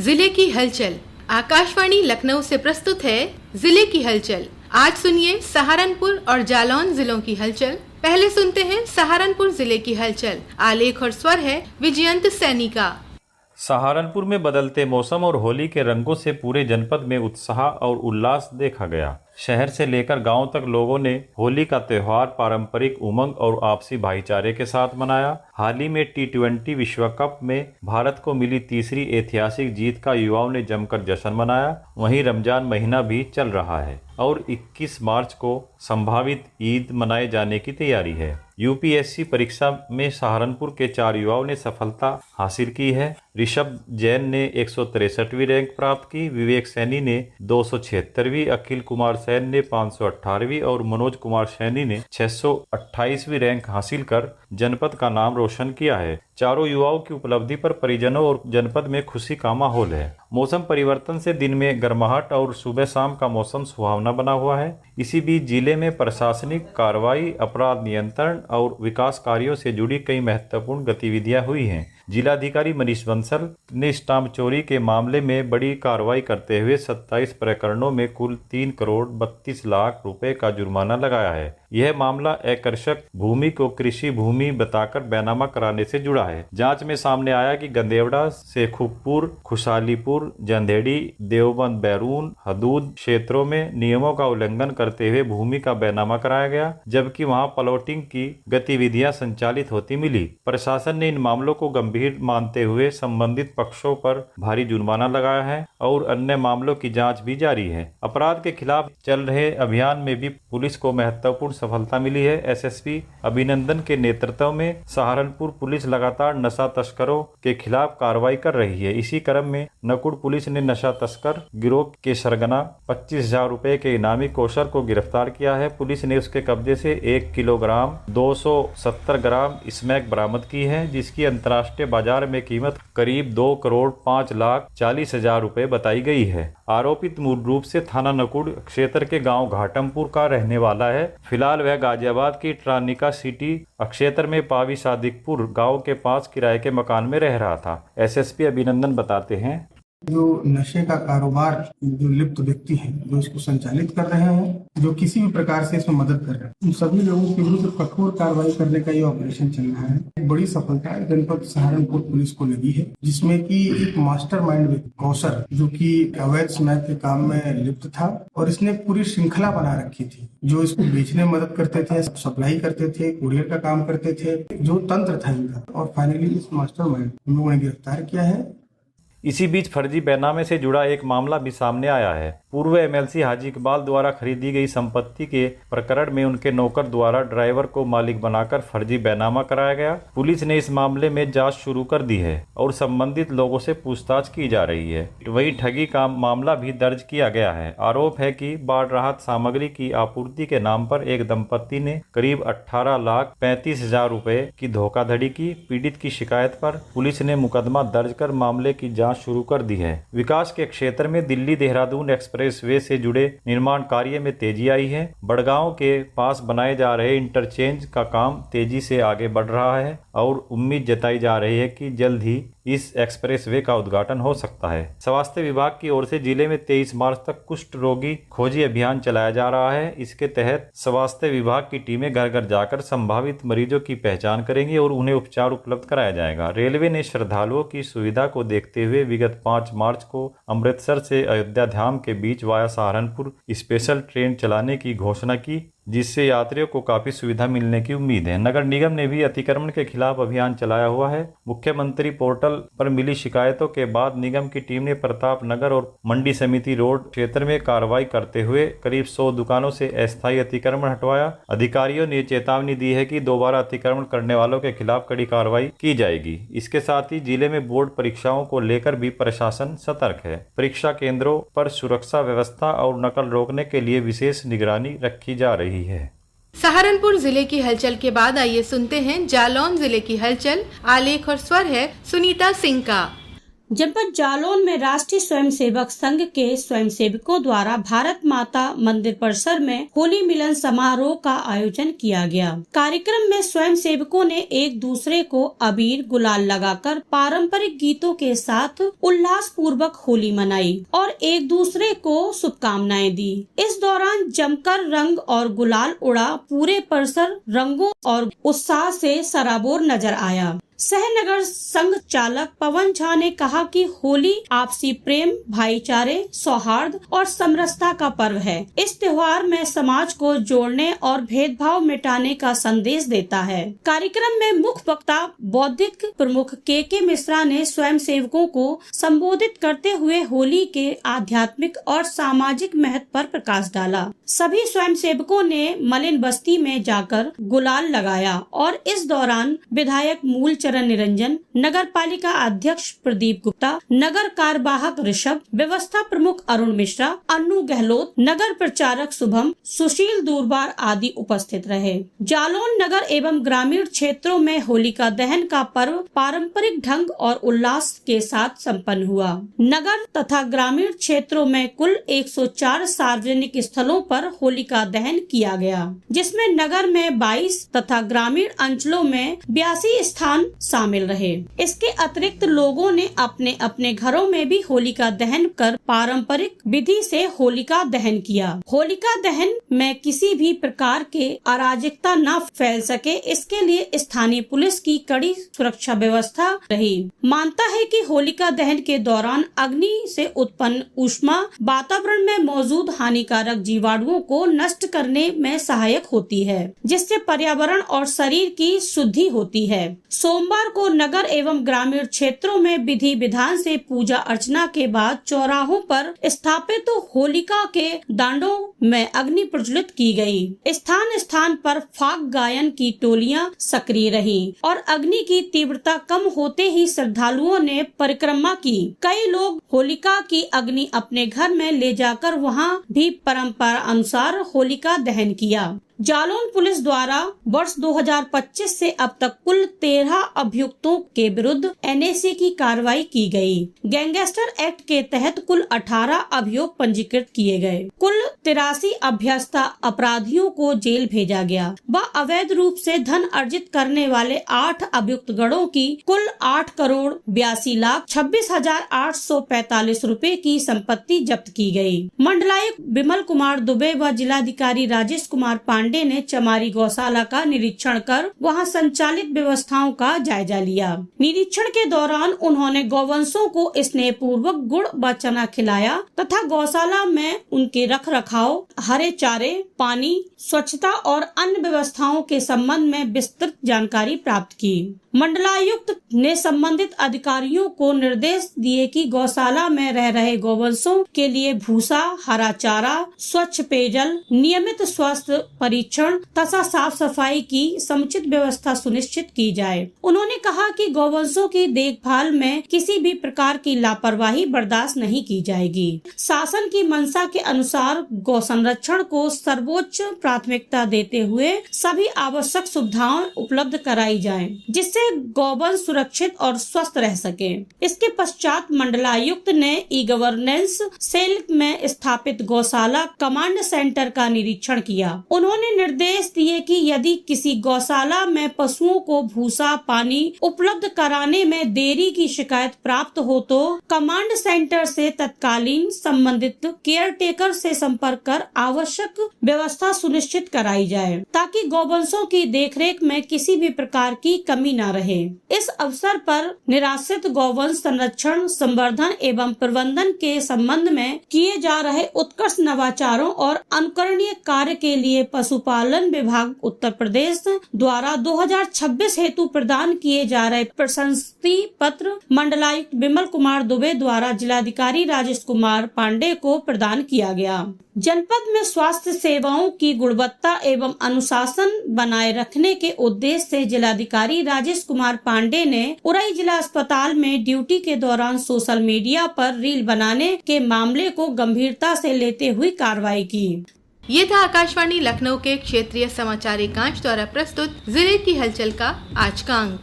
जिले की हलचल। आकाशवाणी लखनऊ से प्रस्तुत है जिले की हलचल। आज सुनिए सहारनपुर और जालौन जिलों की हलचल। पहले सुनते हैं सहारनपुर जिले की हलचल। आलेख और स्वर है विजयंत सैनी का। सहारनपुर में बदलते मौसम और होली के रंगों से पूरे जनपद में उत्साह और उल्लास देखा गया। शहर से लेकर गांव तक लोगों ने होली का त्यौहार पारंपरिक उमंग और आपसी भाईचारे के साथ मनाया। हाल ही में T20 विश्व कप में भारत को मिली तीसरी ऐतिहासिक जीत का युवाओं ने जमकर जश्न मनाया। वहीं रमजान महीना भी चल रहा है और 21 मार्च को संभावित ईद मनाए जाने की तैयारी है। यूपीएससी परीक्षा में सहारनपुर के 4 युवाओं ने सफलता हासिल की है। ऋषभ जैन ने 163वीं रैंक प्राप्त की, विवेक सैनी ने 276वीं, अखिल कुमार सैन ने 518वीं और मनोज कुमार सैनी ने 628वीं रैंक हासिल कर जनपद का नाम रोशन किया है। चारों युवाओं की उपलब्धि पर परिजनों और जनपद में खुशी का माहौल है। मौसम परिवर्तन से दिन में गर्माहट और सुबह शाम का मौसम सुहावना बना हुआ है। इसी बीच जिले में प्रशासनिक कार्रवाई, अपराध नियंत्रण और विकास कार्यों से जुड़ी कई महत्वपूर्ण गतिविधियां हुई हैं। जिलाधिकारी मनीष बंसल ने स्टाम्प चोरी के मामले में बड़ी कार्रवाई करते हुए 27 प्रकरणों में कुल 3 करोड़ 32 लाख रुपए का जुर्माना लगाया है। यह मामला अकृषक भूमि को कृषि भूमि बताकर बैनामा कराने से जुड़ा है। जांच में सामने आया कि गंदेवड़ा, शेखुपुर, खुशालीपुर, जंधेड़ी, देवबंद, बैरून, हदूद क्षेत्रों में नियमों का उल्लंघन करते हुए भूमि का बैनामा कराया गया, जबकि वहां प्लॉटिंग की गतिविधियां संचालित होती मिली। प्रशासन ने इन मामलों को गंभीर मानते हुए संबंधित पक्षों पर भारी जुर्माना लगाया है और अन्य मामलों की जांच भी जारी है। अपराध के खिलाफ चल रहे अभियान में भी पुलिस को महत्वपूर्ण सफलता मिली है। एसएसपी अभिनंदन के नेतृत्व में सहारनपुर पुलिस लगातार नशा तस्करों के खिलाफ कार्रवाई कर रही है। इसी क्रम में नकुड़ पुलिस ने नशा तस्कर गिरोह के सरगना 25,000 रुपए के इनामी कौशल को गिरफ्तार किया है। पुलिस ने उसके कब्जे से 1 किलोग्राम 270 ग्राम स्मैक बरामद की है, जिसकी अंतर्राष्ट्रीय बाजार में कीमत करीब 2 करोड़ 5 लाख 40 हजार रुपए बताई गई है। आरोपित मूल रूप से थाना नकुड़ क्षेत्र के गांव घाटमपुर का रहने वाला है। फिलहाल वह गाजियाबाद की ट्रानिका सिटी क्षेत्र में पावी सादिकपुर गांव के पास किराए के मकान में रह रहा था। एसएसपी अभिनंदन बताते हैं, जो नशे का कारोबार जो लिप्त व्यक्ति हैं, जो इसको संचालित कर रहे हैं, जो किसी भी प्रकार से इसमें मदद कर रहे हैं, उन सभी लोगों के विरुद्ध कठोर कार्रवाई करने का ये ऑपरेशन चल रहा है। एक बड़ी सफलता जनपद सहारनपुर पुलिस को लगी है, जिसमें कि एक मास्टरमाइंड कौशल जो कि अवैध स्मैक के काम में लिप्त था और इसने पूरी श्रृंखला बना रखी थी, जो इसको बेचने में मदद करते थे, सप्लाई करते थे, कुरियर का काम करते थे, जो तंत्र था इनका। और फाइनली इस मास्टरमाइंड हम लोगों ने गिरफ्तार किया है। इसी बीच फर्जी बैनामे से जुड़ा एक मामला भी सामने आया है। पूर्व एमएलसी हाजी इकबाल द्वारा खरीदी गई संपत्ति के प्रकरण में उनके नौकर द्वारा ड्राइवर को मालिक बनाकर फर्जी बैनामा कराया गया। पुलिस ने इस मामले में जांच शुरू कर दी है और संबंधित लोगों से पूछताछ की जा रही है। वहीं ठगी का मामला भी दर्ज किया गया है। आरोप है कि बाढ़ राहत सामग्री की आपूर्ति के नाम पर एक दंपत्ति ने करीब 18 लाख 35 हजार रुपए की धोखाधड़ी की। पीड़ित की शिकायत पर पुलिस ने मुकदमा दर्ज कर मामले की जांच शुरू कर दी है। विकास के क्षेत्र में दिल्ली देहरादून एक्सप्रेसवे से जुड़े निर्माण कार्य में तेजी आई है। बड़गांव के पास बनाए जा रहे इंटरचेंज का काम तेजी से आगे बढ़ रहा है और उम्मीद जताई जा रही है कि जल्द ही इस एक्सप्रेसवे का उद्घाटन हो सकता है। स्वास्थ्य विभाग की ओर से जिले में 23 मार्च तक कुष्ठ रोगी खोजी अभियान चलाया जा रहा है। इसके तहत स्वास्थ्य विभाग की टीमें घर घर जाकर संभावित मरीजों की पहचान करेंगी और उन्हें उपचार उपलब्ध कराया जाएगा। रेलवे ने श्रद्धालुओं की सुविधा को देखते हुए विगत 5 मार्च को अमृतसर से अयोध्या धाम के बीच वाया सहारनपुर स्पेशल ट्रेन चलाने की घोषणा की, जिससे यात्रियों को काफी सुविधा मिलने की उम्मीद है। नगर निगम ने भी अतिक्रमण के खिलाफ अभियान चलाया हुआ है। मुख्यमंत्री पोर्टल पर मिली शिकायतों के बाद निगम की टीम ने प्रताप नगर और मंडी समिति रोड क्षेत्र में कार्रवाई करते हुए करीब 100 दुकानों से अस्थायी अतिक्रमण हटवाया। अधिकारियों ने चेतावनी दी है कि दोबारा अतिक्रमण करने वालों के खिलाफ कड़ी कार्रवाई की जाएगी। इसके साथ ही जिले में बोर्ड परीक्षाओं को लेकर भी प्रशासन सतर्क है। परीक्षा केंद्रों पर सुरक्षा व्यवस्था और नकल रोकने के लिए विशेष निगरानी रखी जा रही है। सहारनपुर जिले की हलचल के बाद आइए सुनते हैं जालौन जिले की हलचल। आलेख और स्वर है सुनीता सिंह का। जनपद जालौन में राष्ट्रीय स्वयंसेवक संघ के स्वयंसेवकों द्वारा भारत माता मंदिर परिसर में होली मिलन समारोह का आयोजन किया गया। कार्यक्रम में स्वयंसेवकों ने एक दूसरे को अबीर गुलाल लगाकर पारंपरिक गीतों के साथ उल्लास पूर्वक होली मनाई और एक दूसरे को शुभकामनाएं दी। इस दौरान जमकर रंग और गुलाल उड़ा, पूरे परिसर रंगों और उत्साह से सराबोर नजर आया। सहनगर संघ चालक पवन झा ने कहा कि होली आपसी प्रेम, भाईचारे, सौहार्द और समरसता का पर्व है। इस त्योहार में समाज को जोड़ने और भेदभाव मिटाने का संदेश देता है। कार्यक्रम में मुख्य वक्ता बौद्धिक प्रमुख के मिश्रा ने स्वयं सेवकों को संबोधित करते हुए होली के आध्यात्मिक और सामाजिक महत्व पर प्रकाश डाला। सभी स्वयं सेवकों ने मलिन बस्ती में जाकर गुलाल लगाया और इस दौरान विधायक मूल निरंजन, नगर पालिका अध्यक्ष प्रदीप गुप्ता, नगर कार्यवाहक ऋषभ, व्यवस्था प्रमुख अरुण मिश्रा, अन्नू गहलोत, नगर प्रचारक शुभम, सुशील दूरबार आदि उपस्थित रहे। जालौन नगर एवं ग्रामीण क्षेत्रों में होलिका दहन का पर्व पारंपरिक ढंग और उल्लास के साथ संपन्न हुआ। नगर तथा ग्रामीण क्षेत्रों में कुल 104 सार्वजनिक स्थलों पर होलिका दहन किया गया, जिसमें नगर में 22 तथा ग्रामीण अंचलों में 82 स्थान शामिल रहे। इसके अतिरिक्त लोगों ने अपने अपने घरों में भी होलिका दहन कर पारंपरिक विधि से होलिका दहन किया। होलिका दहन में किसी भी प्रकार के अराजकता न फैल सके, इसके लिए स्थानीय पुलिस की कड़ी सुरक्षा व्यवस्था रही। मानता है कि होलिका दहन के दौरान अग्नि से उत्पन्न ऊष्मा वातावरण में मौजूद हानिकारक जीवाणुओं को नष्ट करने में सहायक होती है, जिससे पर्यावरण और शरीर की शुद्धि होती है। सोमवार को नगर एवं ग्रामीण क्षेत्रों में विधि विधान से पूजा अर्चना के बाद चौराहों पर स्थापित होलिका के दांडों में अग्नि प्रज्वलित की गई। स्थान स्थान पर फाग गायन की टोलियां सक्रिय रहीं और अग्नि की तीव्रता कम होते ही श्रद्धालुओं ने परिक्रमा की। कई लोग होलिका की अग्नि अपने घर में ले जाकर वहां भी परंपरा अनुसार होलिका दहन किया। जालौन पुलिस द्वारा वर्ष 2025 से अब तक कुल 13 अभियुक्तों के विरुद्ध NAC की कार्रवाई की गई। गैंगस्टर एक्ट के तहत कुल 18 अभियोग पंजीकृत किए गए। कुल 83 अभ्यस्ता अपराधियों को जेल भेजा गया व अवैध रूप से धन अर्जित करने वाले 8 अभियुक्त गणों की कुल 8,82,26,845 रुपए की संपत्ति जब्त की गई। मंडलायुक्त विमल कुमार दुबे व जिलाधिकारी राजेश कुमार पांडे ने चमारी गौशाला का निरीक्षण कर वहां संचालित व्यवस्थाओं का जायजा लिया। निरीक्षण के दौरान उन्होंने गौवंशों को स्नेहपूर्वक गुड़ व चना खिलाया तथा गौशाला में उनके रखरखाव, हरे चारे, पानी, स्वच्छता और अन्य व्यवस्थाओं के संबंध में विस्तृत जानकारी प्राप्त की। मंडलायुक्त ने संबंधित अधिकारियों को निर्देश दिए कि गौशाला में रह रहे गौवंशों के लिए भूसा, हरा चारा, स्वच्छ पेयजल, नियमित स्वास्थ्य परीक्षण तथा साफ सफाई की समुचित व्यवस्था सुनिश्चित की जाए। उन्होंने कहा कि गौवंशों की देखभाल में किसी भी प्रकार की लापरवाही बर्दाश्त नहीं की जाएगी। शासन की मंशा के अनुसार गौ संरक्षण को सर्वोच्च प्राथमिकता देते हुए सभी आवश्यक सुविधाएं उपलब्ध कराई जाएं, जिससे गौवंश सुरक्षित और स्वस्थ रह सके। इसके पश्चात मंडलायुक्त ने ई-गवर्नेंस सेल में स्थापित गौशाला कमांड सेंटर का निरीक्षण किया। उन्होंने निर्देश दिए कि यदि किसी गौशाला में पशुओं को भूसा, पानी उपलब्ध कराने में देरी की शिकायत प्राप्त हो तो कमांड सेंटर से तत्कालीन संबंधित केयर टेकर से संपर्क कर आवश्यक व्यवस्था सुनिश्चित कराई जाए, ताकि गौवंशों की देखरेख में किसी भी प्रकार की कमी न रहे। इस अवसर पर निराश्रित गौवंश संरक्षण, संवर्धन एवं प्रबंधन के संबंध में किए जा रहे उत्कृष्ट नवाचारों और अनुकरणीय कार्य के लिए पशुपालन विभाग उत्तर प्रदेश द्वारा 2026 हेतु प्रदान किए जा रहे प्रशस्ति पत्र मंडलायुक्त विमल कुमार दुबे द्वारा जिलाधिकारी राजेश कुमार पांडे को प्रदान किया गया। जनपद में स्वास्थ्य सेवाओं की गुणवत्ता एवं अनुशासन बनाए रखने के उद्देश्य से जिलाधिकारी राजेश कुमार पांडे ने उरई जिला अस्पताल में ड्यूटी के दौरान सोशल मीडिया पर रील बनाने के मामले को गंभीरता से लेते हुए कार्रवाई की। ये था आकाशवाणी लखनऊ के क्षेत्रीय समाचार एकांश द्वारा प्रस्तुत जिले की हलचल का आज का अंक।